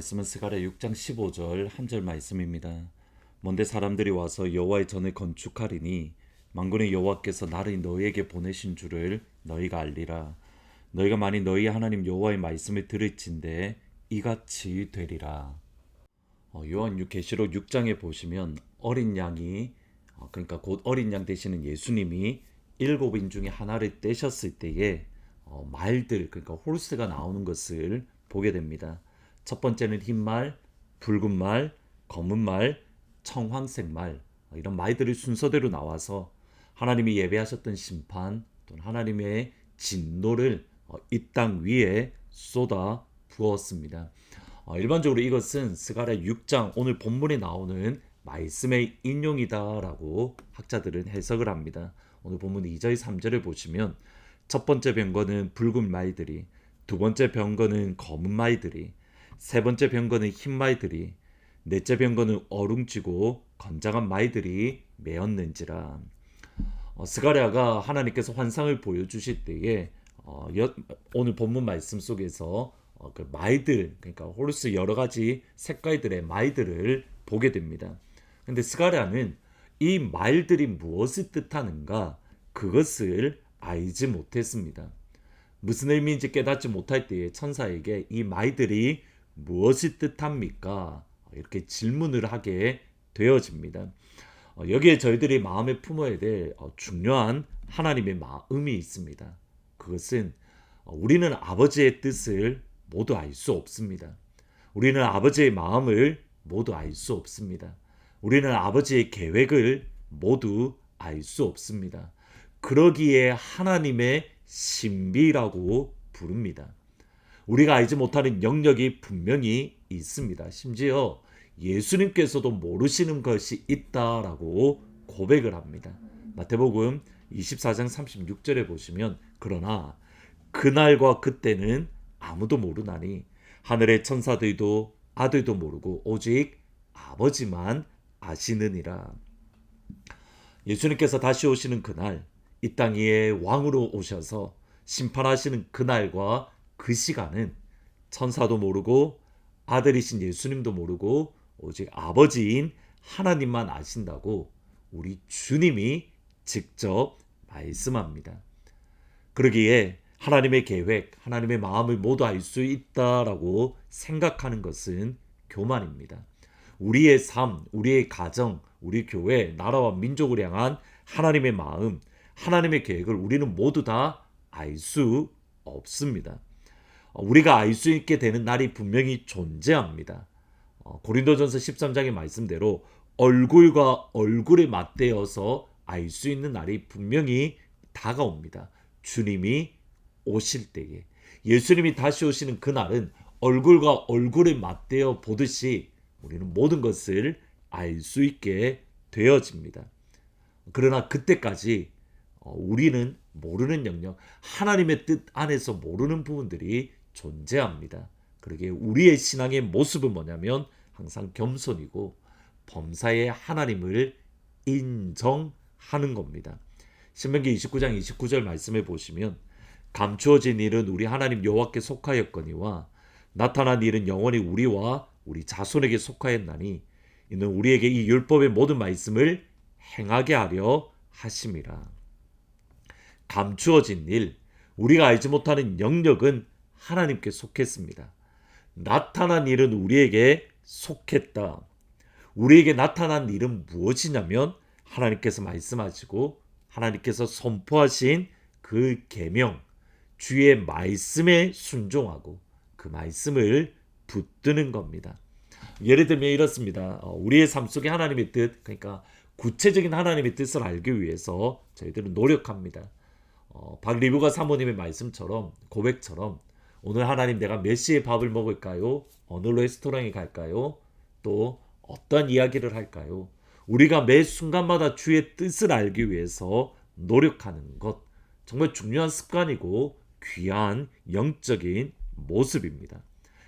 말씀은 스가랴 6장 15절 한 절 말씀입니다. 먼데 사람들이 와서 여호와의 전을 건축하리니 만군의 여호와께서 나를 너희에게 보내신 줄을 너희가 알리라. 너희가 만일 너희 하나님 여호와의 말씀을 들을진대 이같이 되리라. 요한 계시록 6장에 보시면 어린 양이 그러니까 곧 어린 양 되시는 예수님이 일곱 인 중에 하나를 떼셨을 때에 말들 그러니까 홀스가 나오는 것을 보게 됩니다. 첫 번째는 흰 말, 붉은 말, 검은 말, 청황색 말 이런 말들이 순서대로 나와서 하나님이 예배하셨던 심판 또는 하나님의 진노를 이 땅 위에 쏟아 부었습니다. 일반적으로 이것은 스가랴 6장 오늘 본문에 나오는 말씀의 인용이다라고 학자들은 해석을 합니다. 오늘 본문 2절 3절을 보시면 첫 번째 병거는 붉은 말들이, 두 번째 병거는 검은 말들이, 세 번째 병거는 흰 말들이, 넷째 병거는 어룽지고 건장한 말들이 메었는지라. 스가랴가 하나님께서 환상을 보여주실 때에 오늘 본문 말씀 속에서 그 말들 그러니까 호루스 여러 가지 색깔들의 말들을 보게 됩니다. 근데 스가랴는 이 말들이 무엇을 뜻하는가 그것을 알지 못했습니다. 무슨 의미인지 깨닫지 못할 때에 천사에게 이 말들이 무엇을 뜻합니까? 이렇게 질문을 하게 되어집니다. 여기에 저희들이 마음에 품어야 될 중요한 하나님의 마음이 있습니다. 그것은 우리는 아버지의 뜻을 모두 알 수 없습니다. 우리는 아버지의 마음을 모두 알 수 없습니다. 우리는 아버지의 계획을 모두 알 수 없습니다. 그러기에 하나님의 신비라고 부릅니다. 우리가 알지 못하는 영역이 분명히 있습니다. 심지어 예수님께서도 모르시는 것이 있다라고 고백을 합니다. 마태복음 24장 36절에 보시면 그러나 그날과 그때는 아무도 모르나니 하늘의 천사들도 아들도 모르고 오직 아버지만 아시느니라. 예수님께서 다시 오시는 그날 이 땅 위에 왕으로 오셔서 심판하시는 그날과 그 시간은 천사도 모르고 아들이신 예수님도 모르고 오직 아버지인 하나님만 아신다고 우리 주님이 직접 말씀합니다. 그러기에 하나님의 계획, 하나님의 마음을 모두 알 수 있다라고 생각하는 것은 교만입니다. 우리의 삶, 우리의 가정, 우리 교회, 나라와 민족을 향한 하나님의 마음, 하나님의 계획을 우리는 모두 다 알 수 없습니다. 우리가 알 수 있게 되는 날이 분명히 존재합니다. 고린도전서 13장의 말씀대로 얼굴과 얼굴에 맞대어서 알 수 있는 날이 분명히 다가옵니다. 주님이 오실 때에 예수님이 다시 오시는 그날은 얼굴과 얼굴에 맞대어 보듯이 우리는 모든 것을 알 수 있게 되어집니다. 그러나 그때까지 우리는 모르는 영역, 하나님의 뜻 안에서 모르는 부분들이 존재합니다. 그러기에 우리의 신앙의 모습은 뭐냐면 항상 겸손이고 범사의 하나님을 인정하는 겁니다. 신명기 29장 29절 말씀해 보시면 감추어진 일은 우리 하나님 여호와께 속하였거니와 나타난 일은 영원히 우리와 우리 자손에게 속하였나니 이는 우리에게 이 율법의 모든 말씀을 행하게 하려 하심이라. 감추어진 일, 우리가 알지 못하는 영역은 하나님께 속했습니다. 나타난 일은 우리에게 속했다. 우리에게 나타난 일은 무엇이냐면 하나님께서 말씀하시고 하나님께서 선포하신 그 계명, 주의 말씀에 순종하고 그 말씀을 붙드는 겁니다. 예를 들면 이렇습니다. 우리의 삶 속에 하나님의 뜻, 그러니까 구체적인 하나님의 뜻을 알기 위해서 저희들은 노력합니다. 박리뷰가 사모님의 말씀처럼 고백처럼 오늘 하나님 내가 몇 시에 밥을 먹을까요? 어느 레스토랑에 갈까요? 또 어떤 이야기를 할까요? 우리가 매 순간마다 주의 뜻을 알기 위해서 노력하는 것 정말 중요한 습관이고 귀한 영적인 모습입니다.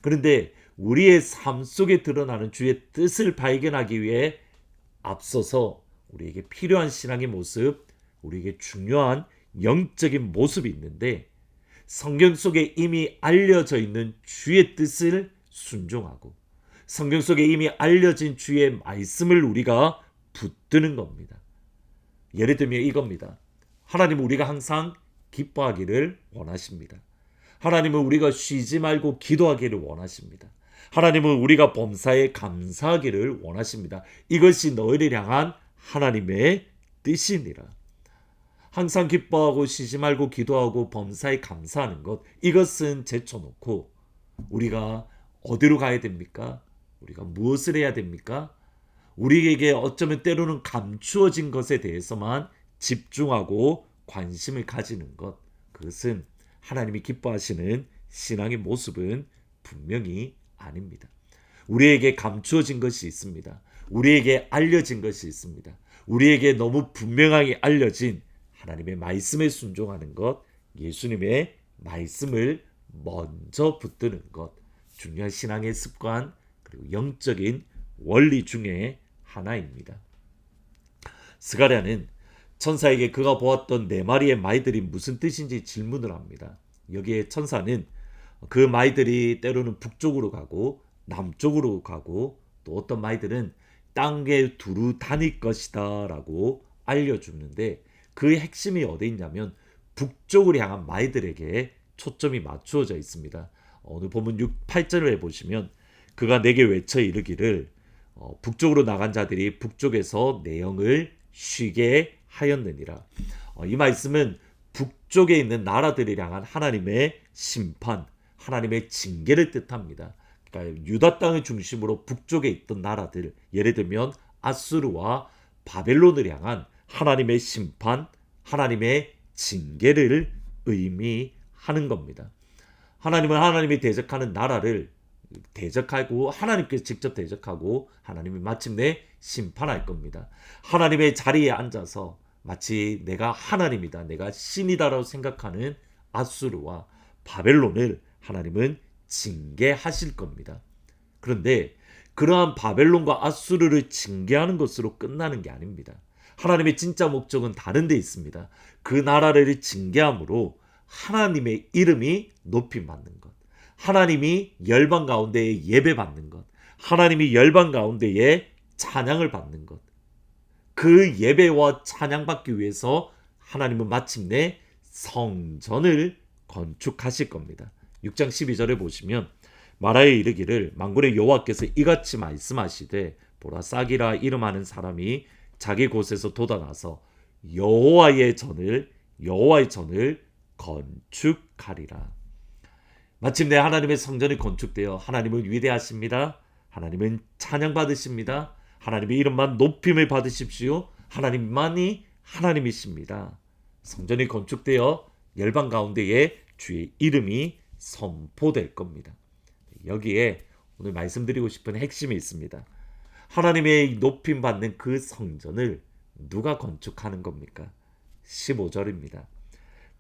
그런데 우리의 삶 속에 드러나는 주의 뜻을 발견하기 위해 앞서서 우리에게 필요한 신앙의 모습, 우리에게 중요한 영적인 모습이 있는데 성경 속에 이미 알려져 있는 주의 뜻을 순종하고 성경 속에 이미 알려진 주의 말씀을 우리가 붙드는 겁니다. 예를 들면 이겁니다. 하나님은 우리가 항상 기뻐하기를 원하십니다. 하나님은 우리가 쉬지 말고 기도하기를 원하십니다. 하나님은 우리가 범사에 감사하기를 원하십니다. 이것이 너희를 향한 하나님의 뜻이니라. 항상 기뻐하고 쉬지 말고 기도하고 범사에 감사하는 것, 이것은 제쳐놓고 우리가 어디로 가야 됩니까? 우리가 무엇을 해야 됩니까? 우리에게 어쩌면 때로는 감추어진 것에 대해서만 집중하고 관심을 가지는 것, 그것은 하나님이 기뻐하시는 신앙의 모습은 분명히 아닙니다. 우리에게 감추어진 것이 있습니다. 우리에게 알려진 것이 있습니다. 우리에게 너무 분명하게 알려진 하나님의 말씀에 순종하는 것, 예수님의 말씀을 먼저 붙드는 것, 중요한 신앙의 습관, 그리고 영적인 원리 중에 하나입니다. 스가랴는 천사에게 그가 보았던 4마리의 말들이 무슨 뜻인지 질문을 합니다. 여기에 천사는 그 말들이 때로는 북쪽으로 가고 남쪽으로 가고 또 어떤 말들은 땅에 두루 다닐 것이다 라고 알려주는데, 그 핵심이 어디 있냐면 북쪽으로 향한 말들에게 초점이 맞추어져 있습니다. 오늘 본문 8절을 보시면 그가 내게 외쳐 이르기를 북쪽으로 나간 자들이 북쪽에서 내 영을 쉬게 하였느니라. 이 말씀은 북쪽에 있는 나라들을 향한 하나님의 심판, 하나님의 징계를 뜻합니다. 그러니까 유다 땅을 중심으로 북쪽에 있던 나라들, 예를 들면 아수르와 바벨론을 향한 하나님의 심판, 하나님의 징계를 의미하는 겁니다. 하나님은 하나님이 대적하는 나라를 대적하고 하나님께서 직접 대적하고 하나님이 마침내 심판할 겁니다. 하나님의 자리에 앉아서 마치 내가 하나님이다, 내가 신이다라고 생각하는 아수르와 바벨론을 하나님은 징계하실 겁니다. 그런데 그러한 바벨론과 아수르를 징계하는 것으로 끝나는 게 아닙니다. 하나님의 진짜 목적은 다른 데 있습니다. 그 나라를 징계함으로 하나님의 이름이 높임받는 것, 하나님이 열방 가운데에 예배받는 것, 하나님이 열방 가운데에 찬양을 받는 것, 그 예배와 찬양받기 위해서 하나님은 마침내 성전을 건축하실 겁니다. 6장 12절에 보시면 마라에 이르기를 만군의 여호와께서 이같이 말씀하시되 보라, 싹이라 이름하는 사람이 자기 곳에서 돋아나서 여호와의 전을 건축하리라. 마침내 하나님의 성전이 건축되어 하나님은 위대하십니다. 하나님은 찬양받으십니다. 하나님의 이름만 높임을 받으십시오. 하나님만이 하나님이십니다. 성전이 건축되어 열방 가운데에 주의 이름이 선포될 겁니다. 여기에 오늘 말씀드리고 싶은 핵심이 있습니다. 하나님의 높임받는 그 성전을 누가 건축하는 겁니까? 15절입니다.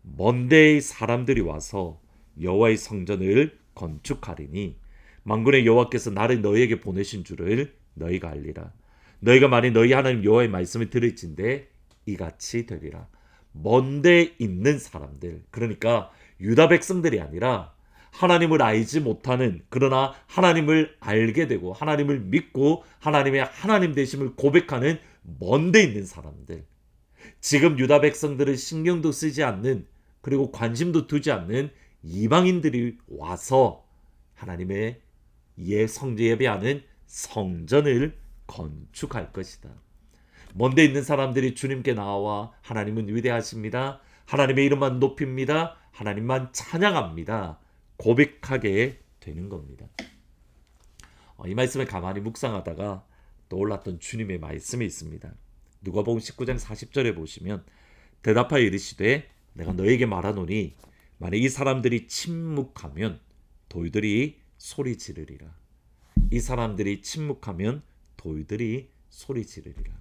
먼 데의 사람들이 와서 여호와의 성전을 건축하리니 만군의 여호와께서 나를 너희에게 보내신 줄을 너희가 알리라. 너희가 만일 너희 하나님 여호와의 말씀을 들을진대 이같이 되리라. 먼데 있는 사람들, 그러니까 유다 백성들이 아니라 하나님을 알지 못하는, 그러나 하나님을 알게 되고 하나님을 믿고 하나님의 하나님 되심을 고백하는 먼데 있는 사람들, 지금 유다 백성들을 신경도 쓰지 않는, 그리고 관심도 두지 않는 이방인들이 와서 하나님의 성전 예배하는 성전을 건축할 것이다. 먼데 있는 사람들이 주님께 나와 하나님은 위대하십니다, 하나님의 이름만 높입니다, 하나님만 찬양합니다 고백하게 되는 겁니다. 이 말씀을 가만히 묵상하다가 떠올랐던 주님의 말씀이 있습니다. 누가복음 19장 40절에 보시면 대답하여 이르시되 내가 너에게 말하노니 만약 이 사람들이 침묵하면 돌들이 소리 지르리라. 이 사람들이 침묵하면 돌들이 소리 지르리라.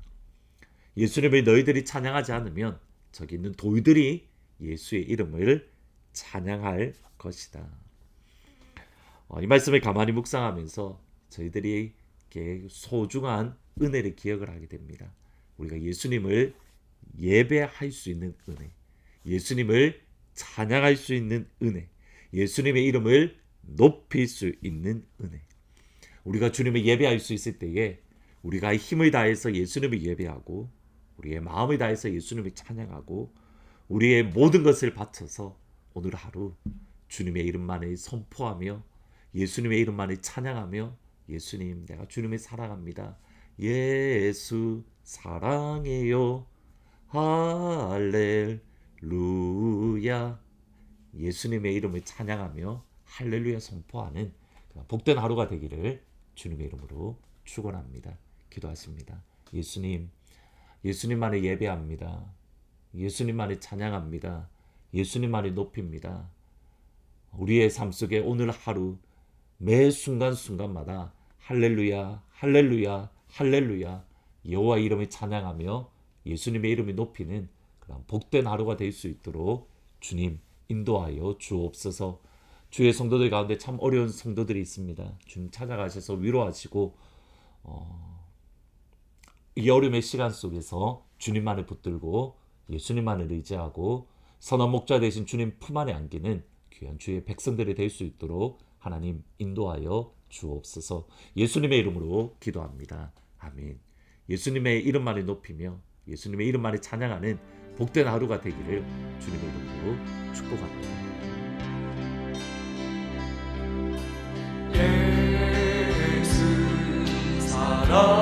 예수님을 너희들이 찬양하지 않으면 저기 있는 돌들이 예수의 이름을 찬양할 것이다. 이 말씀을 가만히 묵상하면서 저희들이 소중한 은혜를 기억을 하게 됩니다. 우리가 예수님을 예배할 수 있는 은혜, 예수님을 찬양할 수 있는 은혜, 예수님의 이름을 높일 수 있는 은혜. 우리가 주님을 예배할 수 있을 때에 우리가 힘을 다해서 예수님을 예배하고 우리의 마음을 다해서 예수님을 찬양하고 우리의 모든 것을 바쳐서 오늘 하루 주님의 이름만을 선포하며 예수님의 이름만을 찬양하며 예수님 내가 주님을 사랑합니다. 예수 사랑해요. 할렐루야. 예수님의 이름을 찬양하며 할렐루야 선포하는 복된 하루가 되기를 주님의 이름으로 축원합니다. 기도하십니다. 예수님만을 예배합니다. 예수님만을 찬양합니다. 예수님만을 높입니다. 우리의 삶 속에 오늘 하루 매 순간순간마다 할렐루야 할렐루야 할렐루야 여호와 이름을 찬양하며 예수님의 이름을 높이는 그런 복된 하루가 될 수 있도록 주님 인도하여 주옵소서. 주의 성도들 가운데 참 어려운 성도들이 있습니다. 주님 찾아가셔서 위로하시고 이 어려움의 시간 속에서 주님만을 붙들고 예수님만을 의지하고 선한 목자 되신 주님 품 안에 안기는 귀한 주의 백성들이 될 수 있도록 하나님 인도하여 주옵소서. 예수님의 이름으로 기도합니다. 아멘. 예수님의 이름만을 높이며 예수님의 이름만을 찬양하는 복된 하루가 되기를 주님의 이름으로 축복합니다. 예수 사랑